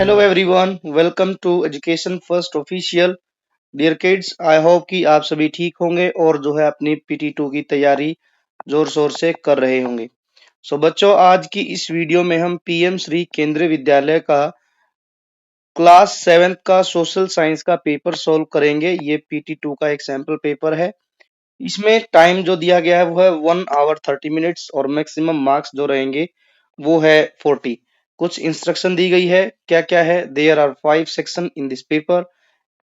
Hello everyone, welcome to education first official. Dear kids, I hope कि आप सभी ठीक होंगे और जो है अपनी PT2 की तैयारी जोर शोर से कर रहे होंगे। बच्चों, आज की इस वीडियो में हम PM श्री केंद्रीय विद्यालय का क्लास 7th का सोशल साइंस का पेपर सॉल्व करेंगे। ये PT2 का एक सैंपल पेपर है। इसमें टाइम जो दिया गया है वो है 1 hour 30 minutes और मैक्सिमम मार्क्स जो रहेंगे वो है 40। कुछ इंस्ट्रक्शन दी गई है, क्या क्या है। There are 5 section in this paper.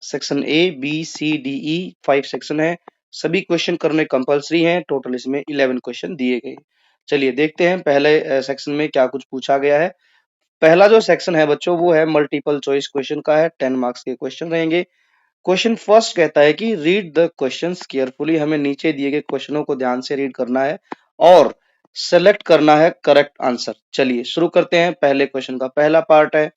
Section A B C D E 5 section है। सभी क्वेश्चन करने कंपलसरी हैं। टोटल इसमें 11 क्वेश्चन दिए गए। चलिए देखते हैं पहले सेक्शन में क्या कुछ पूछा गया है। पहला जो सेक्शन है बच्चों वो है मल्टीपल चॉइस क्वेश्चन का है। 10 मार्क्स के क्वेश्चन रहेंगे। क्वेश्चन फर्स्ट कहता है कि रीड द क्वेश्चंस केयरफुली। हमें नीचे दिए गए क्वेश्चनों को ध्यान से रीड करना है और सेलेक्ट करना है करेक्ट आंसर। चलिए शुरू करते हैं। पहले क्वेश्चन का पहला पार्ट है।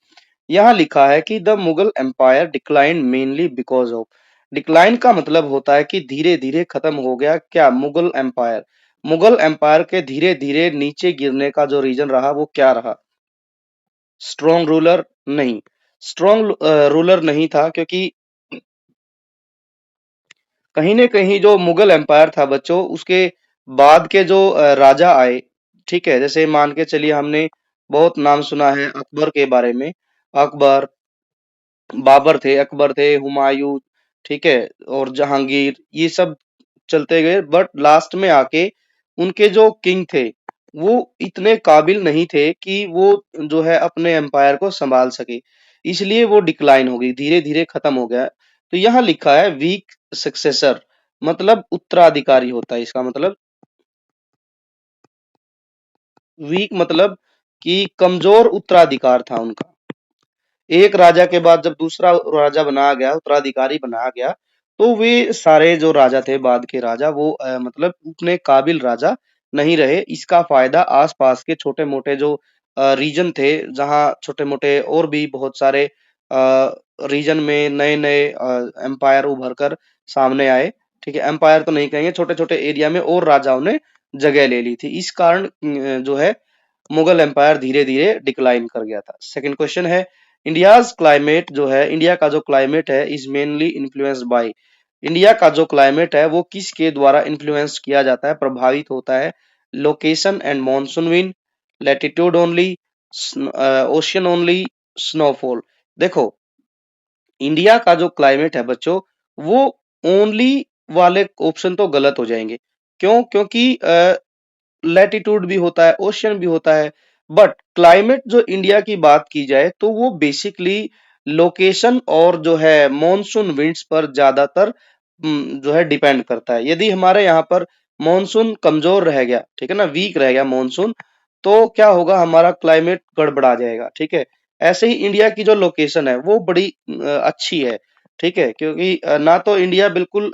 यहाँ लिखा है कि the Mughal empire decline mainly because of. Decline का मतलब होता है कि धीरे धीरे खत्म हो गया। क्या? मुगल एम्पायर के धीरे धीरे नीचे गिरने का जो रीजन रहा वो क्या रहा? Strong ruler? नहीं, स्ट्रॉन्ग रूलर नहीं था, क्योंकि कहीं न कहीं जो मुगल एम्पायर था बच्चों, उसके बाद के जो राजा आए, ठीक है, जैसे मान के चलिए हमने बहुत नाम सुना है अकबर के बारे में। अकबर, अकबर थे, हुमायूं, ठीक है, और जहांगीर, ये सब चलते गए, बट लास्ट में आके उनके जो किंग थे वो इतने काबिल नहीं थे कि वो जो है अपने एम्पायर को संभाल सके। इसलिए वो डिक्लाइन हो गई, धीरे धीरे खत्म हो गया। तो यहाँ लिखा है वीक सक्सेसर, मतलब उत्तराधिकारी होता है इसका मतलब। वीक मतलब कि कमजोर उत्तराधिकार था उनका। एक राजा के बाद जब दूसरा राजा बनाया गया, उत्तराधिकारी बनाया गया, तो वे सारे जो राजा थे बाद के राजा वो मतलब उतने काबिल राजा नहीं रहे। इसका फायदा आसपास के छोटे मोटे जो रीजन थे, जहाँ छोटे मोटे और भी बहुत सारे रीजन में नए नए एम्पायर उभर कर सामने आए। ठीक है, एम्पायर तो नहीं कहेंगे, छोटे छोटे एरिया में और राजाओं ने जगह ले ली थी। इस कारण जो है मुगल एम्पायर धीरे धीरे डिक्लाइन कर गया था। सेकंड क्वेश्चन है, इंडियाज क्लाइमेट जो है, इंडिया का जो क्लाइमेट है is mainly influenced by. India का जो क्लाइमेट है वो किसके द्वारा इन्फ्लुएंस किया जाता है, प्रभावित होता है? Location and monsoon wind, latitude only, ocean only, snowfall. देखो, इंडिया का जो क्लाइमेट है बच्चों, वो ओनली वाले ऑप्शन तो गलत हो जाएंगे। क्यों? क्योंकि लैटिट्यूड भी होता है, ओशियन भी होता है, बट क्लाइमेट जो इंडिया की बात की जाए तो वो बेसिकली लोकेशन और जो है मॉनसून विंड्स पर ज्यादातर जो है डिपेंड करता है। यदि हमारे यहाँ पर मॉनसून कमजोर रह गया, ठीक है ना, वीक रह गया मॉनसून, तो क्या होगा, हमारा क्लाइमेट गड़बड़ा जाएगा। ठीक है, ऐसे ही इंडिया की जो लोकेशन है वो बड़ी अच्छी है। ठीक है, क्योंकि ना तो इंडिया बिल्कुल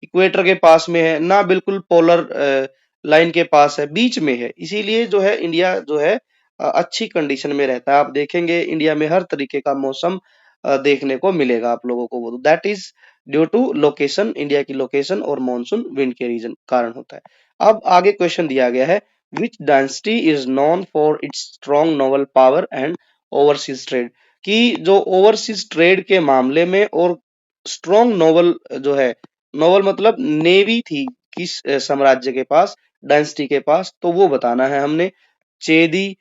इक्वेटर के पास में है, ना बिल्कुल पोलर लाइन के पास है, बीच में है। इसीलिए जो है इंडिया जो है अच्छी कंडीशन में रहता है। आप देखेंगे इंडिया में हर तरीके का मौसम देखने को मिलेगा आप लोगों को। That is due to location, India की लोकेशन और मॉनसून विंड के रीजन कारण होता है। अब आगे क्वेश्चन दिया गया है, which dynasty is known for its strong naval power and overseas trade. कि जो ओवरसीज ट्रेड के मामले में और स्ट्रॉन्ग नोवल जो है, नोवल मतलब नेवी थी किस साम्राज्य के पास, डायनेस्टी के पास, तो वो बताना है हमने। चेदी,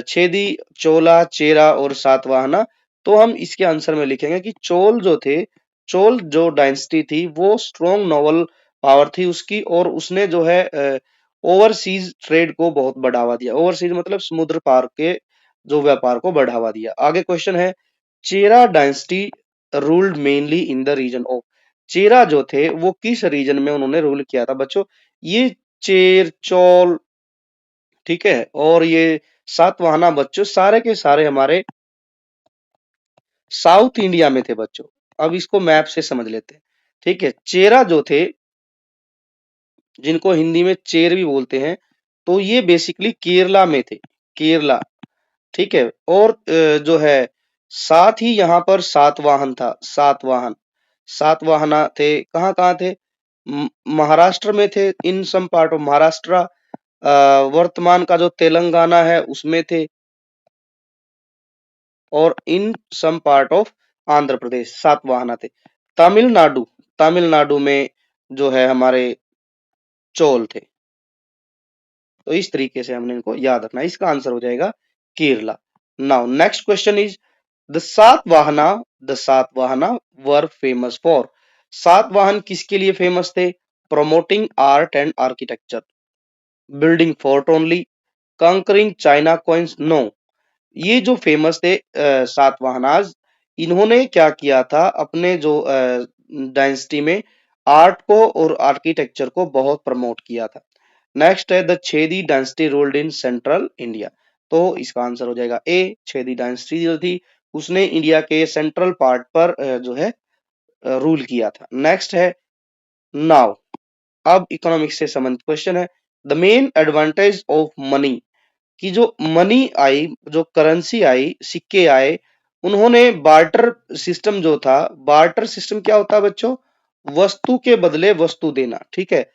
छेदी, चोला, चेरा और सातवाहना। तो हम इसके आंसर में लिखेंगे कि चोल जो थे, चोल जो डायनेस्टी थी वो स्ट्रॉन्ग नोवल पावर थी उसकी, और उसने जो है ओवरसीज ट्रेड को बहुत बढ़ावा दिया। ओवरसीज मतलब समुद्र पार के जो व्यापार को बढ़ावा दिया। आगे क्वेश्चन है, Chera dynasty ruled mainly in the region of. Chera जो थे वो किस रीजन में उन्होंने रूल किया था बच्चों? ये चेर, चोल, ठीक है, और ये सातवाहना बच्चों सारे के सारे हमारे साउथ इंडिया में थे बच्चों। अब इसको मैप से समझ लेते हैं। ठीक है, चेरा जो थे, जिनको हिंदी में चेर भी बोलते हैं, तो ये बेसिकली केरला में थे, केरला। ठीक है, और जो है साथ ही यहाँ पर सातवाहन था, सातवाहन, सातवाहना थे। कहाँ कहाँ थे? महाराष्ट्र में थे, इन सम पार्ट ऑफ महाराष्ट्र। वर्तमान का जो तेलंगाना है उसमें थे। और इन some part of Andhra Pradesh. Satavahana थे। तमिलनाडु, तमिलनाडु में जो है हमारे चोल थे। तो इस तरीके से हमने इनको याद रखना है। इसका आंसर हो जाएगा Kerala. Now next question is the Satavahana, the Satavahana were famous for. Satavahana किसके लिए फेमस थे? Promoting art and architecture, building fort only, conquering China coins, no. ये जो फेमस थे सातवाहनाज, इन्होंने क्या किया था अपने जो डायनेस्टी में आर्ट को और आर्किटेक्चर को बहुत प्रमोट किया था। नेक्स्ट है the Chhedi dynasty ruled in central India. तो इसका आंसर हो जाएगा ए। छेदी डायनेस्टी जो थी उसने इंडिया के सेंट्रल पार्ट पर जो है रूल किया था। नेक्स्ट है नाउ, अब इकोनॉमिक्स से संबंधित क्वेश्चन है। The main advantage of money, कि जो मनी आई, जो करेंसी आई, सिक्के आए, उन्होंने बार्टर सिस्टम जो था, बार्टर सिस्टम क्या होता है बच्चों? वस्तु के बदले वस्तु देना, ठीक है।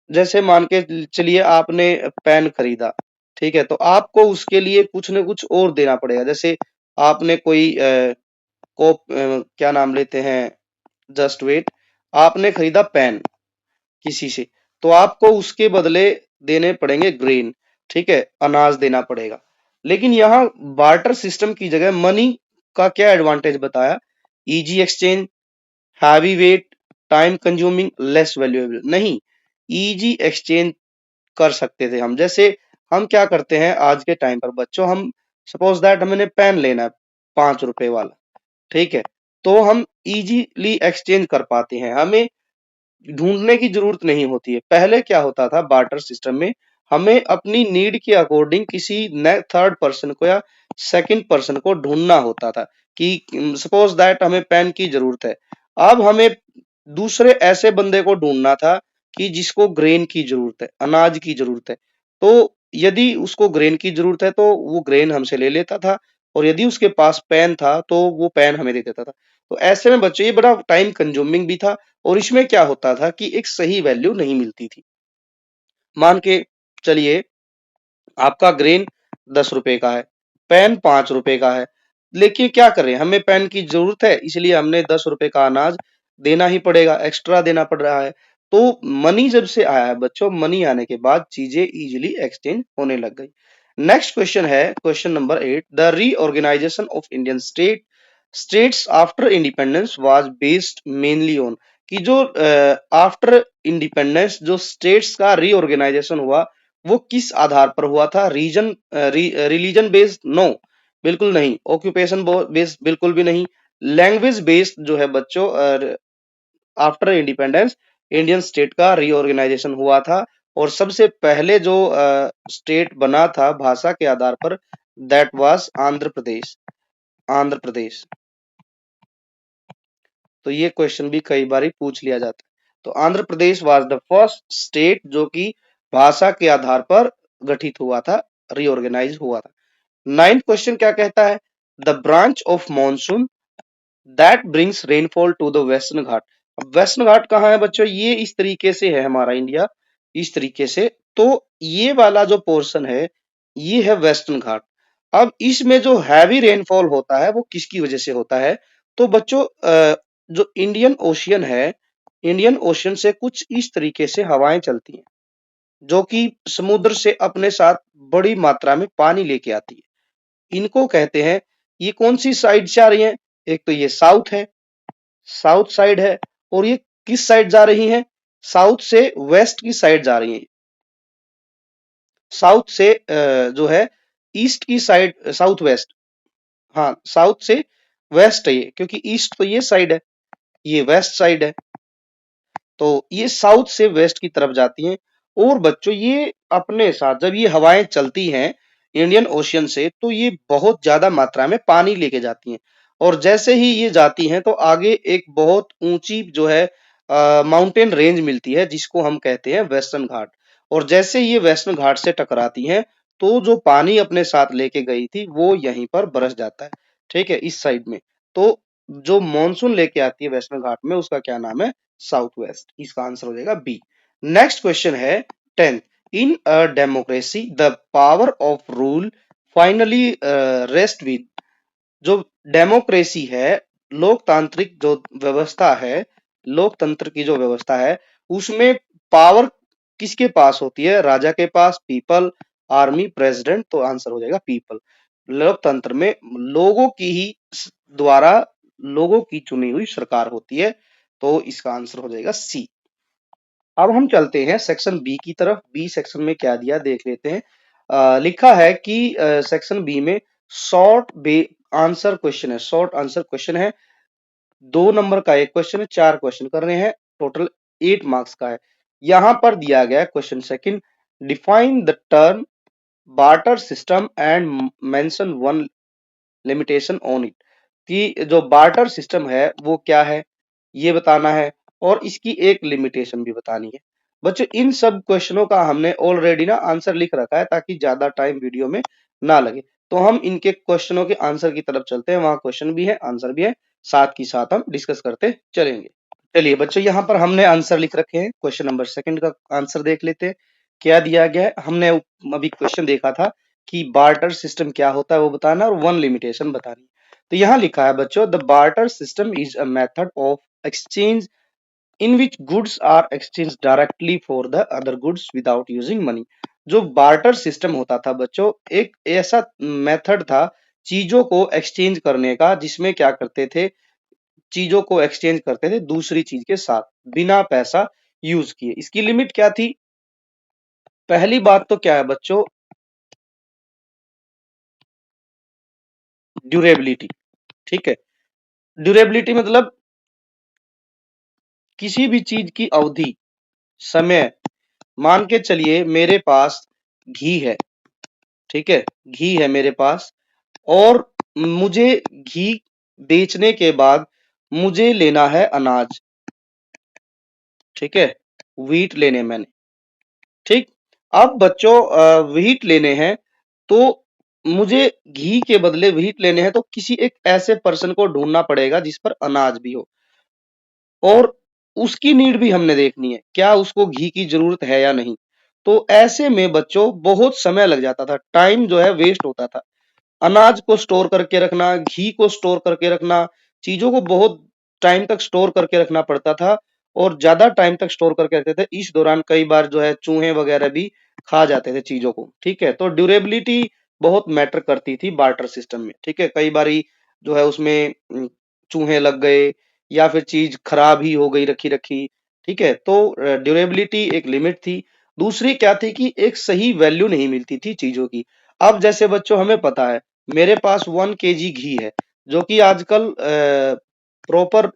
जैसे मान के चलिए आपने पेन खरीदा, ठीक है, तो आपको उसके लिए कुछ न कुछ और देना पड़ेगा। जैसे आपने कोई क्या नाम लेते हैं, जस्ट वेट, आपने खरीदा पेन किसी से, तो आपको उसके बदले देने पड़ेंगे ग्रेन, ठीक है, अनाज देना पड़ेगा। लेकिन यहाँ बार्टर सिस्टम की जगह मनी का क्या एडवांटेज बताया? Easy exchange, heavy weight, time consuming, less valuable. नहीं, इजी एक्सचेंज कर सकते थे हम। जैसे हम क्या करते हैं आज के टाइम पर बच्चों, हम सपोज दैट हमने पेन लेना है 5 रुपए वाला, ठीक है, तो हम इजीली एक्सचेंज कर पाते हैं, हमें ढूंढने की जरूरत नहीं होती है। पहले क्या होता था बार्टर सिस्टम में, हमें अपनी नीड के अकॉर्डिंग किसी थर्ड पर्सन को या सेकंड पर्सन को ढूंढना होता था कि सपोज दैट हमें पेन की जरूरत है, अब हमें दूसरे ऐसे बंदे को ढूंढना था कि जिसको ग्रेन की जरूरत है, अनाज की जरूरत है। तो यदि उसको ग्रेन की जरूरत है तो वो ग्रेन हमसे ले लेता था, और यदि उसके पास पेन था तो वो पेन हमें दे देता था। तो ऐसे में बच्चों ये बड़ा टाइम कंज्यूमिंग भी था, और इसमें क्या होता था कि एक सही वैल्यू नहीं मिलती थी। मान के चलिए आपका ग्रेन 10 रुपए का है, पेन 5 रुपए का है, लेकिन क्या करें, हमें पेन की जरूरत है, इसलिए हमने 10 रुपए का अनाज देना ही पड़ेगा, एक्स्ट्रा देना पड़ रहा है। तो मनी जब से आया है बच्चों, मनी आने के बाद चीजें इजीली एक्सचेंज होने लग गई। नेक्स्ट क्वेश्चन है question number 8, the reorganisation of Indian states after independence was based mainly on, कि जो आफ्टर इंडिपेंडेंस जो स्टेट्स का रीऑर्गेनाइजेशन हुआ वो किस आधार पर हुआ था? Religion based? नो, बिल्कुल नहीं। Occupation based? बिल्कुल भी नहीं। लैंग्वेज बेस्ड जो है बच्चों, आफ्टर इंडिपेंडेंस इंडियन स्टेट का रीऑर्गेनाइजेशन हुआ था, और सबसे पहले जो स्टेट बना था भाषा के आधार पर, दैट वाज आंध्र प्रदेश। आंध्र प्रदेश। तो ये क्वेश्चन भी कई बार पूछ लिया जाता है। तो Andhra Pradesh was the first state जो कि भाषा के आधार पर गठित हुआ था, रीऑर्गेनाइज हुआ था। 9th क्वेश्चन क्या कहता है? The branch of monsoon that brings rainfall to the western Ghat. अब वेस्टर्न घाट कहाँ है बच्चों? ये इस तरीके से है हमारा इंडिया, इस तरीके से। तो ये वाला जो पोर्शन है ये है वेस्टर्न घाट। अब इसमें जो हैवी रेनफॉल होता है वो किसकी वजह से होता है? तो बच्चों जो इंडियन ओशियन है, इंडियन ओशियन से कुछ इस तरीके से हवाएं चलती हैं जो कि समुद्र से अपने साथ बड़ी मात्रा में पानी लेके आती है। इनको कहते हैं, ये कौन सी साइड से आ रही है? एक तो ये साउथ है, साउथ साइड है, और ये किस साइड जा रही है? साउथ से वेस्ट की साइड जा रही है। साउथ से जो है ईस्ट की साइड, साउथ वेस्ट, हाँ साउथ से वेस्ट है ये, क्योंकि ईस्ट तो ये साइड है, ये वेस्ट साइड है। तो ये साउथ से वेस्ट की तरफ जाती हैं। और बच्चों ये अपने साथ जब ये हवाएं चलती हैं इंडियन ओशियन से, तो ये बहुत ज्यादा मात्रा में पानी लेके जाती हैं, और जैसे ही ये जाती हैं तो आगे एक बहुत ऊंची जो है माउंटेन रेंज मिलती है जिसको हम कहते हैं वेस्टर्न घाट। और जैसे ये वेस्टर्न घाट से टकराती हैं तो जो पानी अपने साथ लेके गई थी वो यहीं पर बरस जाता है, ठीक है, इस साइड में। तो जो मॉनसून लेके आती है वेस्टर्न घाट में उसका क्या नाम है? South west. इसका आंसर हो जाएगा बी। नेक्स्ट क्वेश्चन है 10th, in a democracy the power of rule finally rest with, जो डेमोक्रेसी है, लोकतांत्रिक जो व्यवस्था है, लोकतंत्र की जो व्यवस्था है, उसमें पावर किसके पास होती है? राजा के पास, पीपल, आर्मी, प्रेसिडेंट। तो आंसर हो जाएगा पीपल। लोकतंत्र में लोगों की ही द्वारा लोगों की चुनी हुई सरकार होती है। तो इसका आंसर हो जाएगा सी। अब हम चलते हैं सेक्शन बी की तरफ। बी सेक्शन में क्या दिया देख लेते हैं। लिखा है कि सेक्शन बी में शॉर्ट आंसर क्वेश्चन है। शॉर्ट आंसर क्वेश्चन है। 2 नंबर का एक क्वेश्चन है, 4 क्वेश्चन करने हैं, टोटल 8 मार्क्स का है। यहां पर दिया गया question second, define the term barter system and mention one limitation on it. कि जो बार्टर सिस्टम है वो क्या है ये बताना है, और इसकी एक लिमिटेशन भी बतानी है। बच्चों इन सब क्वेश्चनों का हमने ऑलरेडी ना आंसर लिख रखा है ताकि ज्यादा टाइम वीडियो में ना लगे। तो हम इनके क्वेश्चनों के आंसर की तरफ चलते हैं। वहां क्वेश्चन भी है, आंसर भी है, साथ ही साथ हम डिस्कस करते चलेंगे। चलिए बच्चों, यहाँ पर हमने आंसर लिख रखे हैं। क्वेश्चन नंबर सेकंड का आंसर देख लेते हैं। क्या दिया गया है? हमने अभी क्वेश्चन देखा था कि बार्टर सिस्टम क्या होता है वो बताना और वन लिमिटेशन बतानी। तो यहाँ लिखा है बच्चों, the barter system is a method of exchange in which goods are exchange directly for the other goods without using money. जो बार्टर सिस्टम होता था बच्चों, एक ऐसा मेथड था चीजों को एक्सचेंज करने का, जिसमें क्या करते थे, चीजों को एक्सचेंज करते थे दूसरी चीज के साथ बिना पैसा यूज किए। इसकी लिमिट क्या थी? पहली बात तो क्या है बच्चों, ड्यूरेबिलिटी। ठीक है, ड्यूरेबिलिटी मतलब किसी भी चीज की अवधि, समय। मान के चलिए मेरे पास घी है, ठीक है, घी है मेरे पास, और मुझे घी बेचने के बाद मुझे लेना है अनाज। ठीक है, व्हीट लेने मैंने, ठीक। अब बच्चों व्हीट लेने हैं, तो मुझे घी के बदले व्हीट लेने हैं, तो किसी एक ऐसे पर्सन को ढूंढना पड़ेगा जिस पर अनाज भी हो, और उसकी नीड भी हमने देखनी है, क्या उसको घी की जरूरत है या नहीं। तो ऐसे में बच्चों बहुत समय लग जाता था, टाइम जो है वेस्ट होता था। अनाज को स्टोर करके रखना, घी को स्टोर करके रखना, चीजों को बहुत टाइम तक स्टोर करके रखना पड़ता था, और ज्यादा टाइम तक स्टोर करके रखते थे। इस दौरान कई बार जो है चूहे वगैरह भी खा जाते थे चीजों को। ठीक है, तो ड्यूरेबिलिटी बहुत मैटर करती थी बार्टर सिस्टम में। ठीक है, कई बारी जो है उसमें चूहे लग गए, या फिर चीज खराब ही हो गई रखी रखी। ठीक है, तो ड्यूरेबिलिटी एक लिमिट थी। दूसरी क्या थी कि एक सही वैल्यू नहीं मिलती थी चीजों की। अब जैसे बच्चों हमें पता है मेरे पास 1 kg घी है, जो कि आजकल प्रॉपर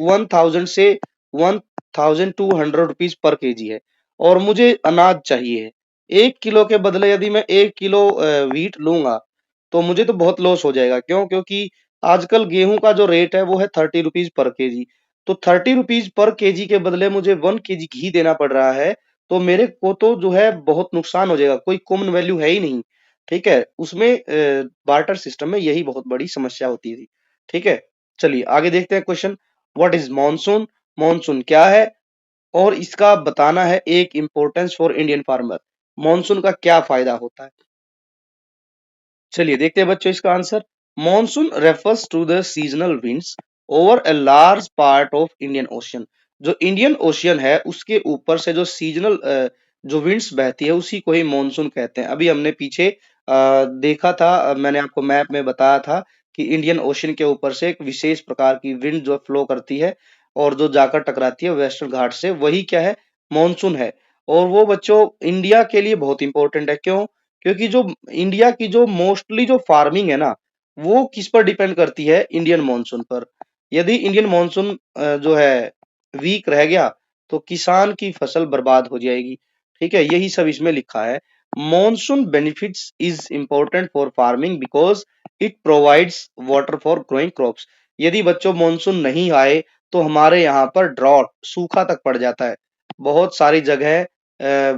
1000 से 1200 रुपीज पर केजी है, और मुझे अनाज चाहिए है। 1 किलो के बदले यदि मैं 1 किलो व्हीट लूंगा तो मुझे तो बहुत लॉस हो जाएगा। क्यों? क्योंकि आजकल गेहूं का जो रेट है वो है 30 रुपीज पर केजी। तो 30 रुपीज पर केजी के बदले मुझे 1 kg घी देना पड़ रहा है, तो मेरे को तो जो है बहुत नुकसान हो जाएगा, कोई कॉमन वैल्यू है ही नहीं। ठीक है, उसमें बार्टर सिस्टम में यही बहुत बड़ी समस्या होती थी। ठीक है, चलिए आगे देखते हैं question. What is monsoon? Monsoon क्या है, और इसका बताना है एक importance for Indian farmer. Monsoon का क्या फायदा होता है? चलिए देखते हैं बच्चों इसका answer. Monsoon refers to the seasonal winds over a large part of Indian Ocean. जो इंडियन ओशियन है उसके ऊपर से जो सीजनल जो विंड्स बहती है उसी को ही मॉनसून कहते हैं। अभी हमने पीछे देखा था, मैंने आपको मैप में बताया था कि इंडियन ओशियन के ऊपर से एक विशेष प्रकार की विंड जो फ्लो करती है और जो जाकर टकराती है वेस्टर्न घाट से, वही क्या है, मॉनसून है। और वो बच्चों इंडिया के लिए बहुत इंपॉर्टेंट है। क्यों? क्योंकि जो इंडिया की जो मोस्टली जो फार्मिंग है ना, वो किस पर डिपेंड करती है, इंडियन मॉनसून पर। यदि इंडियन मॉनसून जो है वीक रह गया तो किसान की फसल बर्बाद हो जाएगी। ठीक है, यही सब इसमें लिखा है। Monsoon benefits is important for farming because it provides water for growing crops. यदि बच्चों मॉनसून नहीं आए तो हमारे यहाँ पर ड्रॉट, सूखा तक पड़ जाता है। बहुत सारी जगह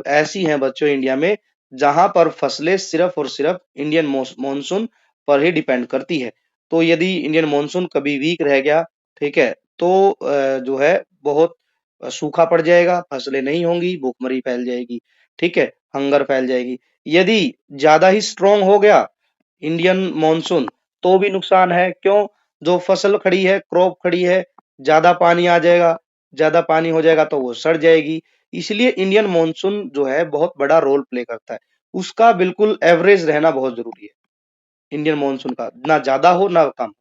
ऐसी हैं बच्चों इंडिया में जहां पर फसलें सिर्फ और सिर्फ इंडियन मॉनसून पर ही डिपेंड करती है। तो यदि इंडियन मॉनसून कभी वीक रह गया, ठीक है, तो जो है बहुत सूखा पड़ जाएगा, फसलें नहीं होंगी, भूखमरी फैल जाएगी। ठीक है, हंगर फैल जाएगी। यदि ज्यादा ही स्ट्रांग हो गया इंडियन मॉनसून, तो भी नुकसान है। क्यों? जो फसल खड़ी है, क्रॉप खड़ी है, ज्यादा पानी आ जाएगा, ज्यादा पानी हो जाएगा तो वो सड़ जाएगी। इसलिए इंडियन मॉनसून जो है बहुत बड़ा रोल प्ले करता है। उसका बिल्कुल एवरेज रहना बहुत जरूरी है। इंडियन मॉनसून का ना ज्यादा हो ना कम,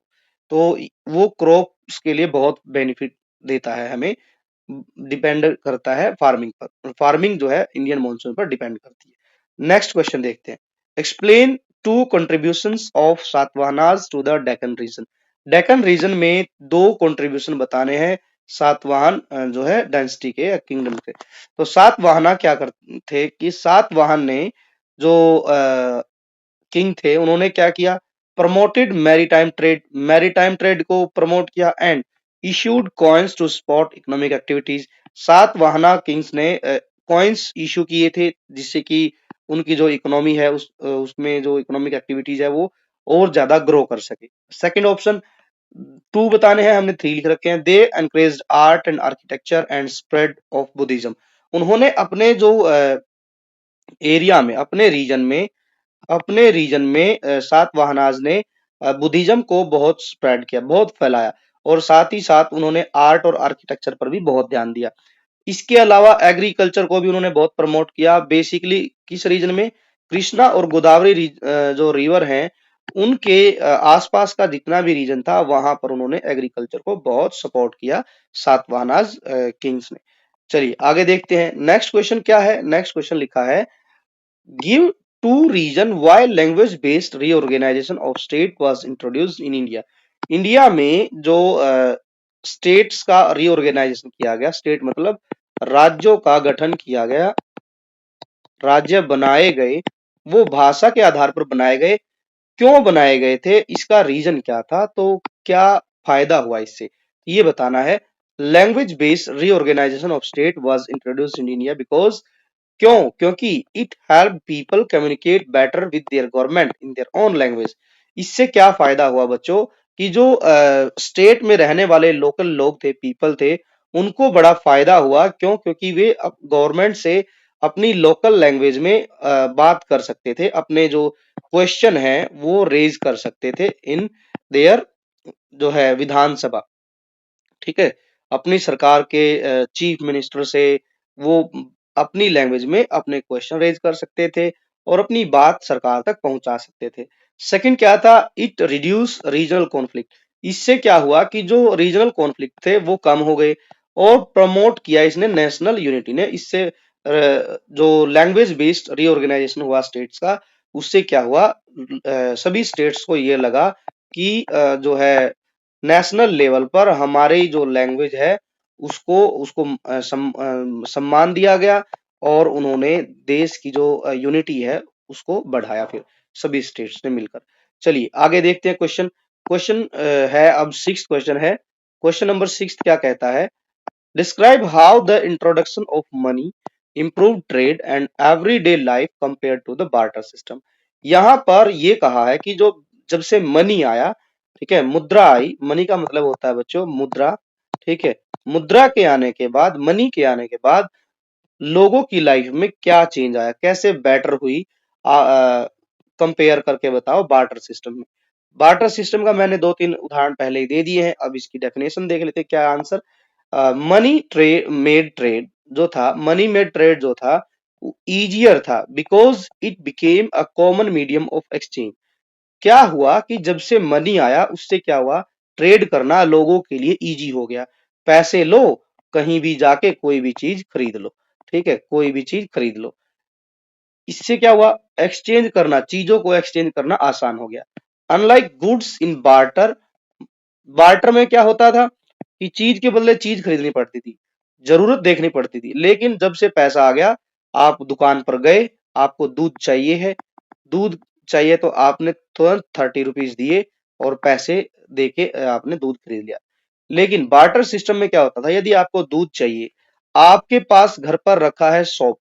तो वो क्रॉप्स के लिए बहुत बेनिफिट देता है हमें। डिपेंड करता है फार्मिंग पर। फार्मिंग जो है इंडियन मॉनसून पर डिपेंड करती है। नेक्स्ट क्वेश्चन देखते हैं। Explain two contributions of Satavahanas to the Deccan region. Deccan region में दो कंट्रीब्यूशन बताने हैं सातवाहन जो है डायनेस्टी के या किंगडम के। तो सातवाहना क्या करते थे कि सातवाहन ने जो किंग थे उन्होंने क्या किया, promoted maritime trade, maritime trade को प्रमोट किया and issued coins to support economic activities. Satavahana kings ने कॉइन्स इशू किए थे जिससे कि उनकी जो इकोनॉमी है उसमें जो इकोनॉमिक एक्टिविटीज है वो और ज्यादा ग्रो कर सके। सेकंड ऑप्शन टू बताने हैं, हमने थ्री लिख रखे हैं। They encourage art and architecture and spread of Buddhism. उन्होंने अपने जो एरिया में, अपने रीजन में सातवाहनाज ने बुद्धिज्म को बहुत स्प्रेड किया, बहुत फैलाया, और साथ ही साथ उन्होंने आर्ट और आर्किटेक्चर पर भी बहुत ध्यान दिया। इसके अलावा एग्रीकल्चर को भी उन्होंने बहुत प्रमोट किया। बेसिकली किस रीजन में, कृष्णा और गोदावरी जो रिवर हैं उनके आसपास का जितना भी रीजन था वहां पर उन्होंने एग्रीकल्चर को बहुत सपोर्ट किया सातवाहनाज किंग्स ने। चलिए आगे देखते हैं। नेक्स्ट क्वेश्चन क्या है, नेक्स्ट क्वेश्चन लिखा है give two reason why language based reorganisation of state was introduced in India. India में जो स्टेट्स का रीऑर्गेनाइजेशन किया गया, स्टेट मतलब राज्यों का गठन किया गया, राज्य बनाए गए, वो भाषा के आधार पर बनाए गए। क्यों बनाए गए थे, इसका रीजन क्या था, तो क्या फायदा हुआ इससे, ये बताना है। Language based reorganisation of state was introduced in India because, क्यों? क्योंकि it help people communicate better with their government in their own language. इससे क्या फायदा हुआ बच्चों, कि जो स्टेट में रहने वाले लोकल लोग थे, पीपल थे, उनको बड़ा फायदा हुआ। क्यों? क्योंकि वे गवर्नमेंट से अपनी लोकल लैंग्वेज में बात कर सकते थे, अपने जो क्वेश्चन है वो रेज कर सकते थे इन देयर जो है विधानसभा। ठीक है, अपनी सरकार के चीफ मिनिस्टर से वो अपनी लैंग्वेज में अपने क्वेश्चन रेज कर सकते थे और अपनी बात सरकार तक पहुंचा सकते थे। सेकंड क्या था, इट रिड्यूस रीजनल कॉन्फ्लिक्ट। इससे क्या हुआ कि जो रीजनल कॉन्फ्लिक्ट थे वो कम हो गए, और प्रमोट किया इसने नेशनल यूनिटी ने। इससे जो लैंग्वेज बेस्ड रीऑर्गेनाइजेशन हुआ स्टेट्स का, उससे क्या हुआ, सभी स्टेट्स को ये लगा कि जो है नेशनल लेवल पर हमारी जो लैंग्वेज है उसको उसको सम्मान दिया गया, और उन्होंने देश की जो यूनिटी है उसको बढ़ाया फिर सभी स्टेट्स ने मिलकर। चलिए आगे देखते हैं क्वेश्चन। क्वेश्चन है अब सिक्स्थ क्वेश्चन है। क्वेश्चन नंबर सिक्स क्या कहता है, describe how the introduction of money improve trade and everyday life compare to the barter system. यहाँ पर ये कहा है कि जो जब से मनी आया, ठीक है, मुद्रा आई, मनी का मतलब होता है बच्चों मुद्रा, ठीक है, मुद्रा के आने के बाद, मनी के आने के बाद लोगों की लाइफ में क्या चेंज आया, कैसे बेटर हुई, कंपेयर करके बताओ बार्टर सिस्टम में। बार्टर सिस्टम का मैंने दो तीन उदाहरण पहले ही दे दिए हैं, अब इसकी डेफिनेशन देख लेते हैं क्या answer. Money trade made trade जो था, मनी मेड ट्रेड जो था इजियर था because it became a common medium of exchange. क्या हुआ कि जब से मनी आया उससे क्या हुआ, ट्रेड करना लोगों के लिए इजी हो गया। पैसे लो, कहीं भी जाके कोई भी चीज खरीद लो, ठीक है, कोई भी चीज खरीद लो। इससे क्या हुआ, एक्सचेंज करना, चीजों को एक्सचेंज करना आसान हो गया। Unlike goods in barter, barter में क्या होता था कि चीज के बदले चीज खरीदनी पड़ती थी, जरूरत देखनी पड़ती थी। लेकिन जब से पैसा आ गया, आप दुकान पर गए, आपको दूध चाहिए है, दूध चाहिए तो आपने तुरंत 30 रुपीज दिए और पैसे देके आपने दूध खरीद लिया। लेकिन बार्टर सिस्टम में क्या होता था, यदि आपको दूध चाहिए, आपके पास घर पर रखा है सोप,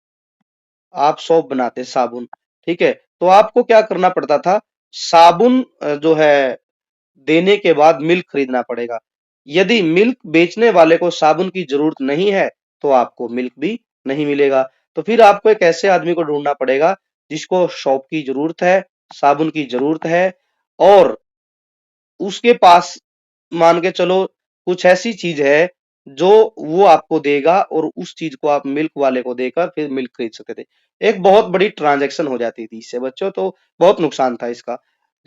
आप सोप बनाते साबुन, ठीक है, तो आपको क्या करना पड़ता था, साबुन जो है देने के बाद मिल्क खरीदना पड़ेगा। यदि मिल्क बेचने वाले को साबुन की जरूरत नहीं है तो आपको मिल्क भी नहीं मिलेगा। तो फिर आपको एक ऐसे आदमी को ढूंढना पड़ेगा जिसको शॉप की जरूरत है, साबुन की जरूरत है, और उसके पास मान के चलो कुछ ऐसी चीज है जो वो आपको देगा और उस चीज को आप मिल्क वाले को देकर फिर मिल्क खरीद सकते थे। एक बहुत बड़ी ट्रांजैक्शन हो जाती थी इससे बच्चों, तो बहुत नुकसान था इसका।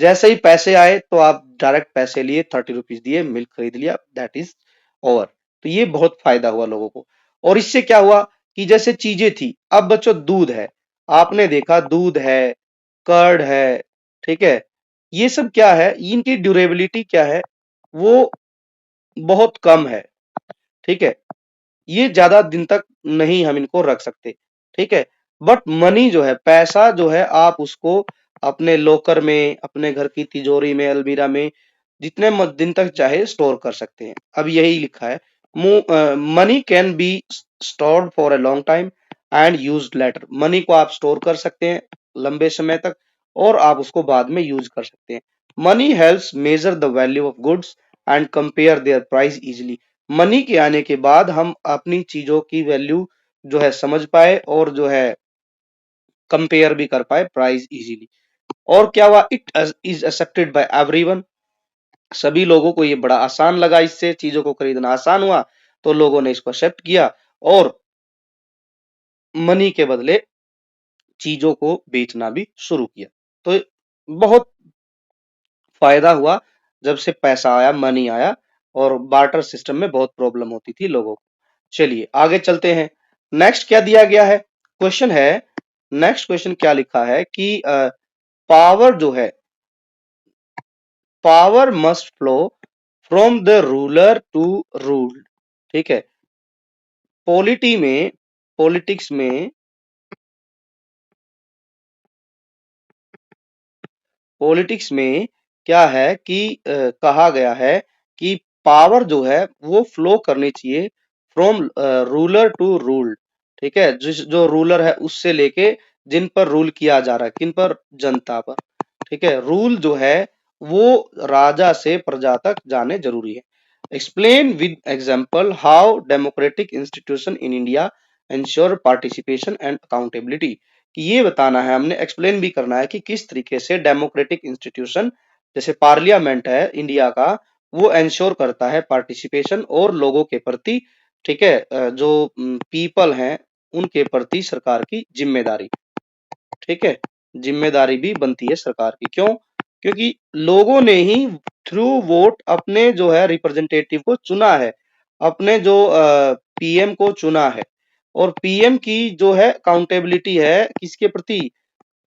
जैसे ही पैसे आए तो आप डायरेक्ट पैसे लिए, 30 रुपीज दिए, मिल्क खरीद लिया, दैट इज ओवर। तो ये बहुत फायदा हुआ लोगों को। और इससे क्या हुआ कि जैसे चीजें थी, अब बच्चों दूध है, आपने देखा दूध है, कर्ड है, ठीक है, ये सब क्या है, इनकी ड्यूरेबिलिटी क्या है, वो बहुत कम है, ठीक है, ये ज्यादा दिन तक नहीं हम इनको रख सकते, ठीक है। बट मनी जो है, पैसा जो है, आप उसको अपने लॉकर में, अपने घर की तिजोरी में, अलमीरा में जितने दिन तक चाहे स्टोर कर सकते हैं। अब यही लिखा है, money can be stored for a long time and used later. Money को आप स्टोर कर सकते हैं लंबे समय तक और आप उसको बाद में यूज कर सकते हैं। Money helps measure the value of goods and compare there price easily. Money के आने के बाद हम अपनी चीजों की वैल्यू जो है समझ पाए और जो है कंपेयर भी कर पाए प्राइस इजीली। और क्या हुआ, it is accepted by everyone. सभी लोगों को ये बड़ा आसान लगा, इससे चीजों को खरीदना आसान हुआ, तो लोगों ने इसको एक्सेप्ट किया और मनी के बदले चीजों को बेचना भी शुरू किया। तो बहुत फायदा हुआ जब से पैसा आया, मनी आया, और बार्टर सिस्टम में बहुत प्रॉब्लम होती थी लोगों को। चलिए आगे चलते हैं। नेक्स्ट क्या दिया गया है, क्वेश्चन है, नेक्स्ट क्वेश्चन क्या लिखा है कि पावर जो है, power must flow from the ruler to ruled, ठीक है। पॉलिटी में, पॉलिटिक्स में, पॉलिटिक्स में क्या है कि कहा गया है कि पावर जो है वो फ्लो करनी चाहिए फ्रॉम रूलर टू रूल्ड, ठीक है। जिस जो रूलर है उससे लेके जिन पर रूल किया जा रहा है, किन पर, जनता पर, ठीक है। रूल जो है वो राजा से प्रजा तक जाने जरूरी है। Explain with example how democratic institution in India ensure participation and accountability. कि ये बताना है हमने, एक्सप्लेन भी करना है कि किस तरीके से डेमोक्रेटिक इंस्टीट्यूशन जैसे पार्लियामेंट है इंडिया का, वो एंश्योर करता है पार्टिसिपेशन और लोगों के प्रति, ठीक है, जो पीपल हैं उनके प्रति सरकार की जिम्मेदारी, ठीक है, जिम्मेदारी भी बनती है सरकार की। क्यों, क्योंकि लोगों ने ही थ्रू वोट अपने जो है रिप्रेजेंटेटिव को चुना है, अपने जो पीएम को चुना है। और पीएम की जो है अकाउंटेबिलिटी है किसके प्रति,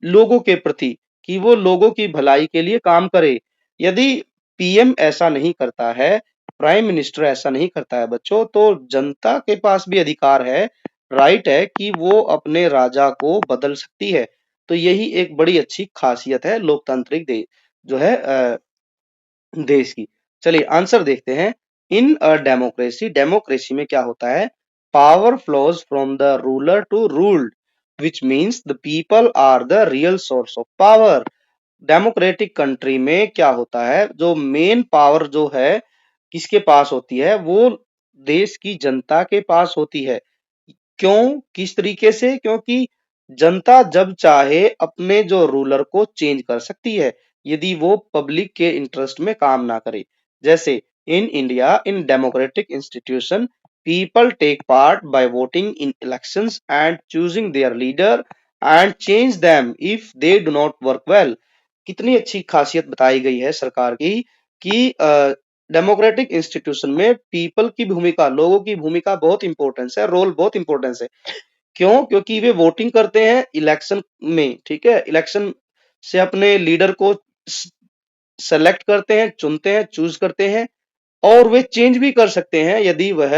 लोगों के प्रति, कि वो लोगों की भलाई के लिए काम करे। यदि पीएम ऐसा नहीं करता है, प्राइम मिनिस्टर ऐसा नहीं करता है बच्चों, तो जनता के पास भी अधिकार है, राइट है कि वो अपने राजा को बदल सकती है। तो यही एक बड़ी अच्छी खासियत है लोकतांत्रिक जो है देश की। चलिए आंसर देखते हैं। इन अ डेमोक्रेसी, डेमोक्रेसी में क्या होता है, power flows from the ruler to ruled, which means the people are the real source of power. Democratic country में क्या होता है, जो मेन पावर जो है किसके पास होती है, वो देश की जनता के पास होती है। क्यों, किस तरीके से, क्योंकि जनता जब चाहे अपने जो रूलर को चेंज कर सकती है यदि वो पब्लिक के इंटरेस्ट में काम ना करे। जैसे in India, in democratic institution, people take part by voting in elections and choosing their leader and change them if they do not work well. कितनी अच्छी खासियत बताई गई है सरकार की कि डेमोक्रेटिक इंस्टीट्यूशन में पीपल की भूमिका, लोगों की भूमिका बहुत इंपॉर्टेंस है, रोल बहुत इंपॉर्टेंस है। क्यों, क्योंकि वे वोटिंग करते हैं इलेक्शन में, ठीक है, इलेक्शन से अपने लीडर को सेलेक्ट करते हैं, चुनते हैं, चूज करते हैं, और वे चेंज भी कर सकते हैं यदि वह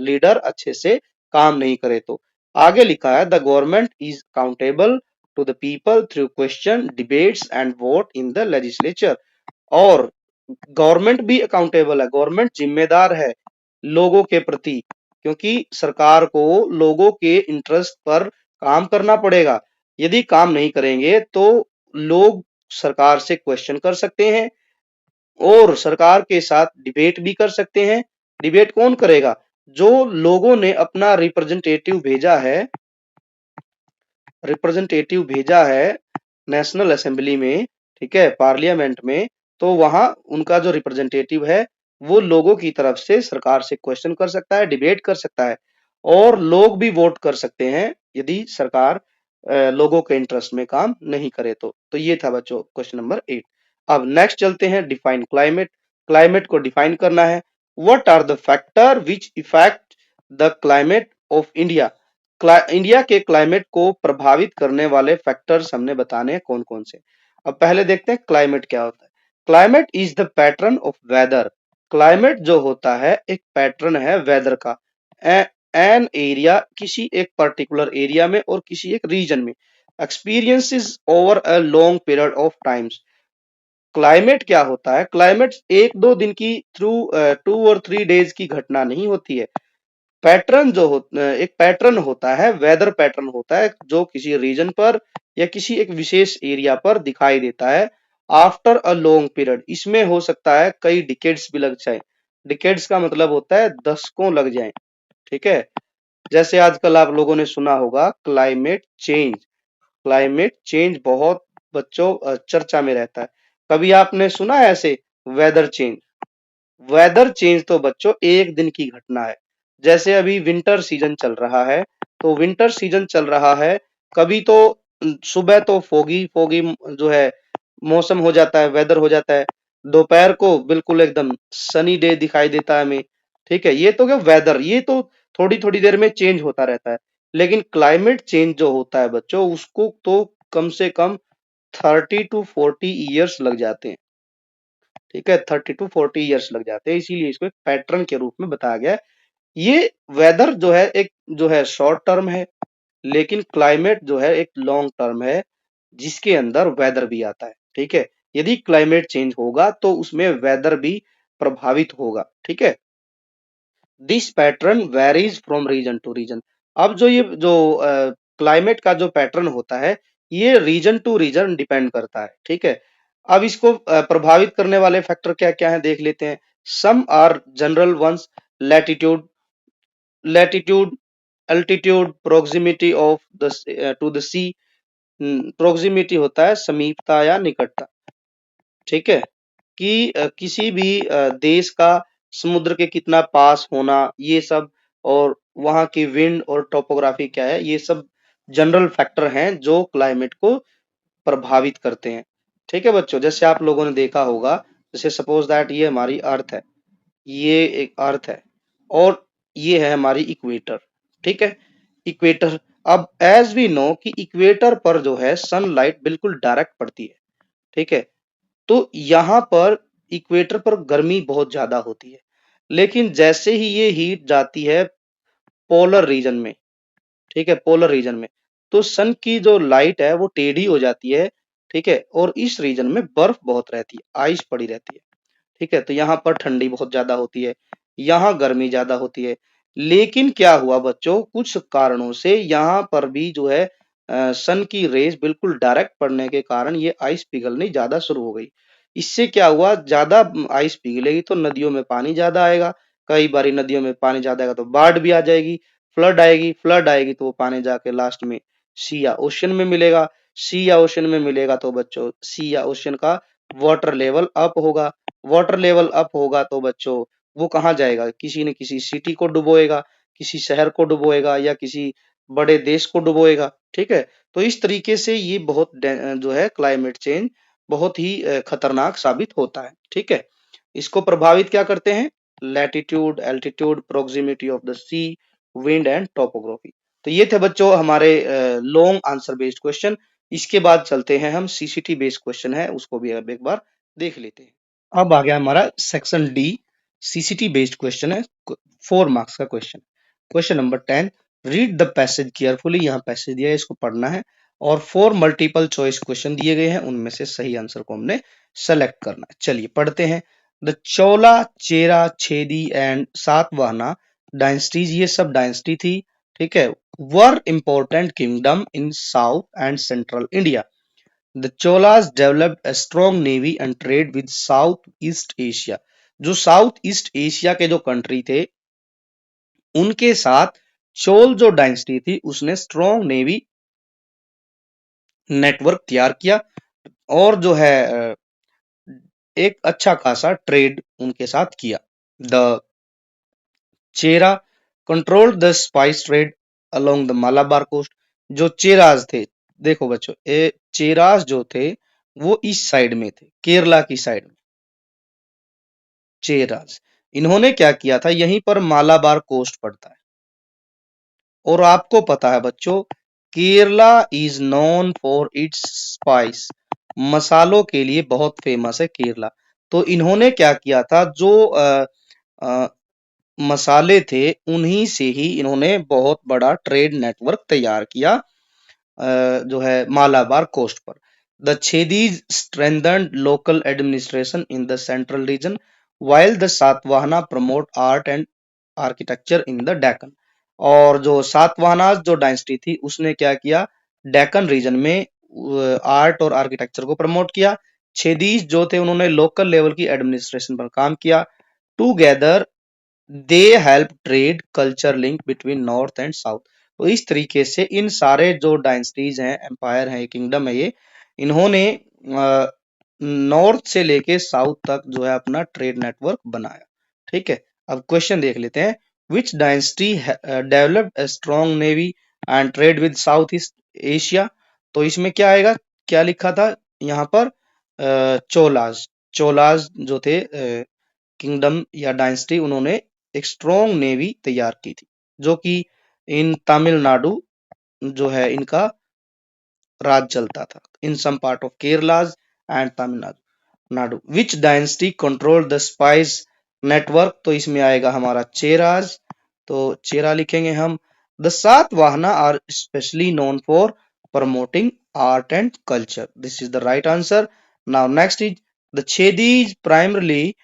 लीडर अच्छे से काम नहीं करे तो। आगे लिखा है, the government is accountable to the people through question, debates and vote in the legislature. और गवर्नमेंट भी अकाउंटेबल है, गवर्नमेंट जिम्मेदार है लोगों के प्रति, क्योंकि सरकार को लोगों के इंटरेस्ट पर काम करना पड़ेगा। यदि काम नहीं करेंगे तो लोग सरकार से क्वेश्चन कर सकते हैं और सरकार के साथ डिबेट भी कर सकते हैं। डिबेट कौन करेगा, जो लोगों ने अपना रिप्रेजेंटेटिव भेजा है, रिप्रेजेंटेटिव भेजा है नेशनल असेंबली में, ठीक है, पार्लियामेंट में, तो वहां उनका जो रिप्रेजेंटेटिव है वो लोगों की तरफ से सरकार से क्वेश्चन कर सकता है, डिबेट कर सकता है, और लोग भी वोट कर सकते हैं यदि सरकार लोगों के इंटरेस्ट में काम नहीं करे तो ये था बच्चों क्वेश्चन नंबर 8। अब नेक्स्ट चलते हैं, डिफाइन क्लाइमेट। क्लाइमेट को डिफाइन करना है। What are the factor which affect the climate of India. India के क्लाइमेट को प्रभावित करने वाले फैक्टर्स हमने बताने हैं कौन कौन से। अब पहले देखते हैं क्लाइमेट क्या होता है। Climate is the pattern of weather. Climate जो होता है एक पैटर्न है वेदर का। एन एरिया, किसी एक पर्टिकुलर एरिया में और किसी एक रीजन में, experiences over a long period of times. Climate क्या होता है? क्लाइमेट एक दो दिन की थ्रू 2 और 3 डेज की घटना नहीं होती है। पैटर्न जो एक पैटर्न होता है, वेदर पैटर्न होता है जो किसी रीजन पर या किसी एक विशेष एरिया पर दिखाई देता है आफ्टर अ लॉन्ग पीरियड। इसमें हो सकता है कई डिकेड्स भी लग जाए। डिकेड्स का मतलब होता है दशकों लग जाए। ठीक है, जैसे आजकल आप लोगों ने सुना होगा क्लाइमेट चेंज। क्लाइमेट चेंज बहुत बच्चों चर्चा में रहता है। कभी आपने सुना है ऐसे वेदर चेंज? वेदर चेंज तो बच्चों एक दिन की घटना है। जैसे अभी विंटर सीजन चल रहा है, तो विंटर सीजन चल रहा है, कभी तो सुबह तो फोगी फोगी जो है मौसम हो जाता है, वेदर हो जाता है, दोपहर को बिल्कुल एकदम सनी डे दिखाई देता है हमें। ठीक है, ये तो क्या वेदर, ये तो थोड़ी थोड़ी देर में चेंज होता रहता है। लेकिन क्लाइमेट चेंज जो होता है बच्चों, उसको तो कम से कम 30 to 40 ईयर्स लग जाते हैं। ठीक है, 30 to 40 ईयर्स लग जाते हैं, इसीलिए इसको एक पैटर्न के रूप में बताया गया है। ये वेदर जो है एक जो है शॉर्ट टर्म है, लेकिन क्लाइमेट जो है एक लॉन्ग टर्म है, जिसके अंदर वेदर भी आता है। ठीक है, यदि क्लाइमेट चेंज होगा तो उसमें वेदर भी प्रभावित होगा। ठीक है, this pattern varies from region to region. अब जो ये जो क्लाइमेट का जो पैटर्न होता है, ये रीजन टू रीजन डिपेंड करता है। ठीक है, अब इसको प्रभावित करने वाले फैक्टर क्या क्या है देख लेते हैं। Some are general ones, latitude, latitude, altitude, proximity of the to the sea. Proximity होता है समीपता या निकटता। ठीक है, कि किसी भी देश का समुद्र के कितना पास होना, ये सब, और वहां की विंड और टोपोग्राफी क्या है, ये सब जनरल फैक्टर हैं जो क्लाइमेट को प्रभावित करते हैं। ठीक है बच्चों, जैसे आप लोगों ने देखा होगा, जैसे सपोज दैट ये हमारी अर्थ है, ये एक अर्थ है, और ये है हमारी इक्वेटर। ठीक है, इक्वेटर। अब एज वी नो कि इक्वेटर पर जो है सनलाइट बिल्कुल डायरेक्ट पड़ती है। ठीक है, तो यहाँ पर इक्वेटर पर गर्मी बहुत ज्यादा होती है, लेकिन जैसे ही ये हीट जाती है पोलर रीजन में, ठीक है, पोलर रीजन में, तो सन की जो लाइट है वो टेढ़ी हो जाती है। ठीक है, और इस रीजन में बर्फ बहुत रहती है, आइस पड़ी रहती है। ठीक है, तो यहाँ पर ठंडी बहुत ज्यादा होती है, यहाँ गर्मी ज्यादा होती है। लेकिन क्या हुआ बच्चों, कुछ कारणों से यहाँ पर भी जो है सन की रेज बिल्कुल डायरेक्ट पड़ने के कारण ये आइस पिघलनी ज्यादा शुरू हो गई। इससे क्या हुआ, ज्यादा आइस पिघलेगी तो नदियों में पानी ज्यादा आएगा। कई बारी नदियों में पानी ज्यादा आएगा तो बाढ़ भी आ जाएगी, फ्लड आएगी। फ्लड आएगी तो वो पानी जाके लास्ट में सी या ओशन में मिलेगा। सी या ओशन में मिलेगा तो बच्चों सी या ओशन का वाटर लेवल अप होगा। वाटर लेवल अप होगा तो बच्चों वो कहाँ जाएगा, किसी न किसी सिटी को डुबोएगा, किसी शहर को डुबोएगा, या किसी बड़े देश को डुबोएगा। ठीक है, तो इस तरीके से ये बहुत जो है क्लाइमेट चेंज बहुत ही खतरनाक साबित होता है। ठीक है, इसको प्रभावित क्या करते हैं, latitude, altitude, proximity of the sea, wind and topography. तो ये थे बच्चों हमारे लॉन्ग आंसर बेस्ड क्वेश्चन। इसके बाद चलते हैं हम सीसीटी बेस्ड क्वेश्चन है, उसको भी अब एक बार देख लेते हैं। अब आ गया हमारा section D, CCT based question है, 4 मार्क्स का question. Question number 10, read the passage carefully. यहाँ पैसेज दिया है, इसको पढ़ना है, और 4 मल्टीपल चॉइस क्वेश्चन दिए गए हैं, उनमें से सही आंसर को हमने सेलेक्ट करना है। चलिए पढ़ते हैं। The Chola, Chera, Chedi and Satavahana dynasties, ये सब डायनेस्टी थी। ठीक है, were important kingdom in south and central India. The Cholas developed a strong navy and trade with Southeast Asia. जो साउथ ईस्ट एशिया के जो कंट्री थे उनके साथ चोल जो डायनेस्टी थी उसने स्ट्रॉन्ग नेवी नेटवर्क तैयार किया, और जो है एक अच्छा खासा ट्रेड उनके साथ किया। The Chera controlled the spice trade along the Malabar coast. जो चेराज थे, देखो बच्चों, ये चेराज जो थे वो इस साइड में थे, केरला की साइड में। चेराज, इन्होंने क्या किया था, यहीं पर मालाबार कोस्ट पड़ता है। और आपको पता है बच्चों, Kerala is known for it's spice, मसालों के लिए बहुत फेमस है केरला। तो इन्होंने क्या किया था, जो अ, मसाले थे उन्हीं से ही इन्होंने बहुत बड़ा ट्रेड नेटवर्क तैयार किया, जो है मालाबार कोस्ट पर। The Chedis strengthened local administration in the central region while the Satavahana promote art and architecture in the Deccan. और जो सातवाहना जो डायनेस्टी थी उसने क्या किया, डेक्कन रीजन में आर्ट और आर्किटेक्चर को प्रमोट किया। छेदीज जो थे उन्होंने लोकल लेवल की एडमिनिस्ट्रेशन पर काम किया। Together they help trade culture link between north and south. तो इस तरीके से इन सारे जो डायनेस्टीज हैं, एम्पायर हैं, किंगडम है ये, इन्होंने नॉर्थ से लेके साउथ तक जो है अपना ट्रेड नेटवर्क बनाया। ठीक है, अब क्वेश्चन देख लेते हैं। विच dynasty developed a strong navy and trade with south east Asia. तो इसमें क्या आएगा, क्या लिखा था यहाँ पर, चोलाज। चोलाज जो थे किंगडम या डायनेस्टी, उन्होंने एक स्ट्रॉन्ग नेवी तैयार की थी, जो कि इन तमिलनाडु जो है इनका राज चलता था, in some part of Kerala's and Tamil Nadu. Nadu which dynasty control the spice network. तो इसमें आएगा हमारा चेराज, तो चेरा लिखेंगे हम। The Satavahana are specially known for promoting art and culture, this is the right answer. Now next is the Chedis primarily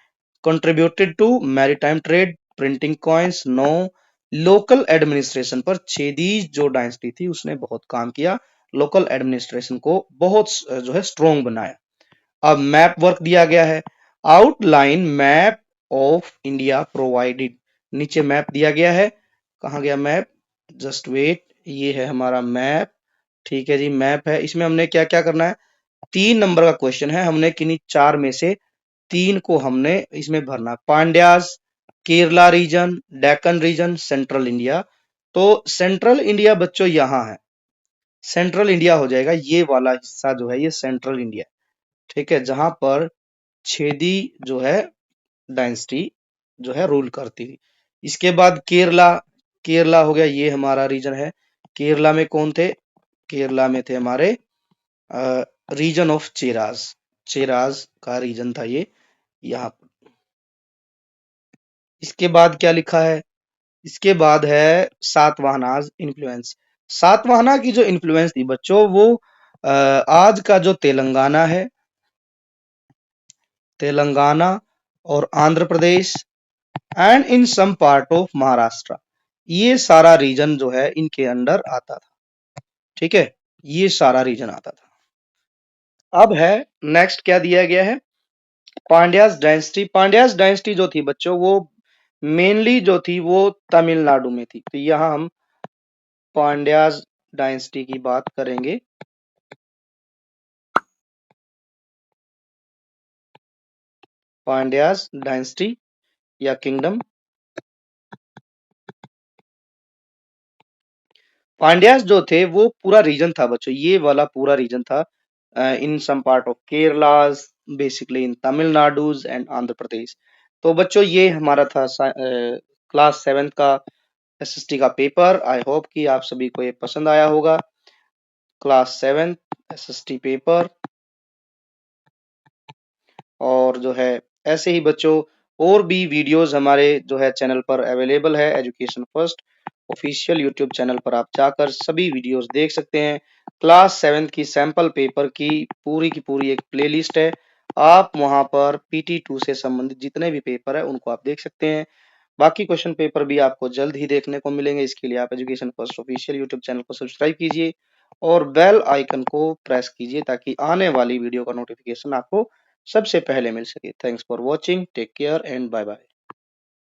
contributed to maritime trade, printing coins, no. Local administration पर छेदीज जो dynasty थी उसने बहुत काम किया, लोकल एडमिनिस्ट्रेशन को बहुत जो है स्ट्रॉन्ग बनाया। अब मैप वर्क दिया गया है, outline map of India provided. नीचे मैप दिया गया है, कहाँ गया मैप, जस्ट वेट, ये है हमारा मैप। ठीक है जी, मैप है, इसमें हमने क्या क्या करना है, 3 नंबर का क्वेश्चन है, हमने किन्हीं 4 में से 3 को हमने इसमें भरना। Pandyas, Kerala region, Deccan region, central India. तो सेंट्रल इंडिया बच्चों यहाँ है, सेंट्रल इंडिया हो जाएगा, ये वाला हिस्सा जो है ये सेंट्रल इंडिया। ठीक है, जहां पर छेदी जो है डायनेस्टी जो है रूल करती थी। इसके बाद केरला, केरला हो गया, ये हमारा रीजन है। केरला में कौन थे, केरला में थे हमारे रीजन ऑफ चेराज, चेराज का रीजन था ये यहाँ पर। इसके बाद क्या लिखा है, इसके बाद है सातवाहनाज इन्फ्लुएंस। सातवाहना की जो इन्फ्लुएंस थी बच्चों, वो आज का जो तेलंगाना है, तेलंगाना और Andhra Pradesh and in some part of Maharashtra, ये सारा रीजन जो है इनके अंडर आता था। ठीक है, ये सारा रीजन आता था। अब है नेक्स्ट क्या दिया गया है, पांड्यास डायनेस्टी। पांड्यास डायनेस्टी जो थी बच्चों, वो मेनली जो थी वो तमिलनाडु में थी। तो यहाँ हम पांड्यास डायनेस्टी की बात करेंगे। पांड्यास डायनेस्टी या किंगडम, पांड्यास जो थे वो पूरा रीजन था बच्चों, ये वाला पूरा रीजन था in some part of Kerala, basically in Tamil Nadu and Andhra Pradesh. तो बच्चों ये हमारा था क्लास 7 का एसएसटी का पेपर। आई होप कि आप सभी को ये पसंद आया होगा, क्लास 7 एसएसटी पेपर। और जो है ऐसे ही बच्चों और भी वीडियोस हमारे जो है चैनल पर अवेलेबल है, education first official YouTube channel पर आप जाकर सभी वीडियोस देख सकते हैं। क्लास 7 की सैंपल पेपर की पूरी एक प्लेलिस्ट है, आप वहां पर PT2 से संबंधित जितने भी पेपर है उनको आप देख सकते हैं। बाकी क्वेश्चन पेपर भी आपको जल्द ही देखने को मिलेंगे, इसके लिए आप education first official YouTube channel को सब्सक्राइब कीजिए और बेल आइकन को प्रेस कीजिए ताकि आने वाली वीडियो का नोटिफिकेशन आपको सबसे पहले मिल सके। Thanks for watching, take care and bye bye.